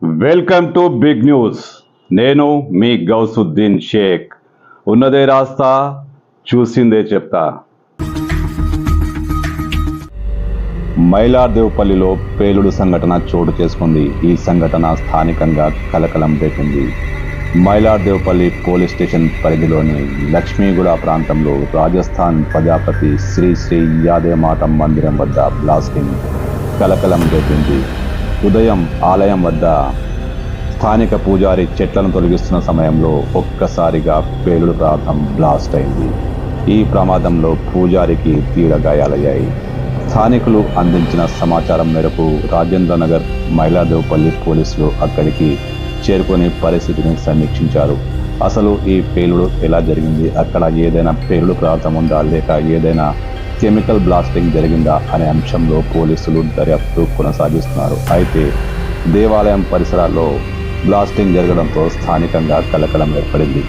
Welcome to big news. నేను మీ గౌసుద్దీన్ షేక్. ఉన్నదే రాస్తా, చూసిందే చెప్తా. మైలార్దేవపల్లిలో పేలుడు సంఘటన చోటు చేసుకుంది. ఈ సంఘటన స్థానికంగా కలకలం రేపింది. మైలార్దేవపల్లి పోలీస్ స్టేషన్ పరిధిలోని లక్ష్మీగూడ ప్రాంతంలో రాజస్థాన్ ప్రజాపతి శ్రీ శ్రీ యాదేమాత మందిరం వద్ద బ్లాస్టింగ్ కలకలం రేపింది. ఉదయం ఆలయం వద్ద స్థానిక పూజారి చెట్లను తొలగిస్తున్న సమయంలో ఒక్కసారిగా పేలుడు పదార్థం బ్లాస్ట్ అయింది. ఈ ప్రమాదంలో పూజారికి తీవ్ర గాయాలయ్యాయి. స్థానికులు అందించిన సమాచారం మేరకు రాజేంద్రనగర్ మైలార్దేవపల్లి పోలీసులు అక్కడికి చేరుకొని పరిస్థితిని సమీక్షించారు. అసలు ఈ పేలుడు ఎలా జరిగింది, అక్కడ ఏదైనా పేలుడు పదార్థం ఉందా లేక ఏదైనా కెమికల్ బ్లాస్టింగ్ జరిగిందా అనే అంశంలో పోలీసులు దర్యాప్తు కొనసాగిస్తున్నారు. అయితే దేవాలయం పరిసరాల్లో బ్లాస్టింగ్ జరగడంతో స్థానికంగా కలకలం ఏర్పడింది.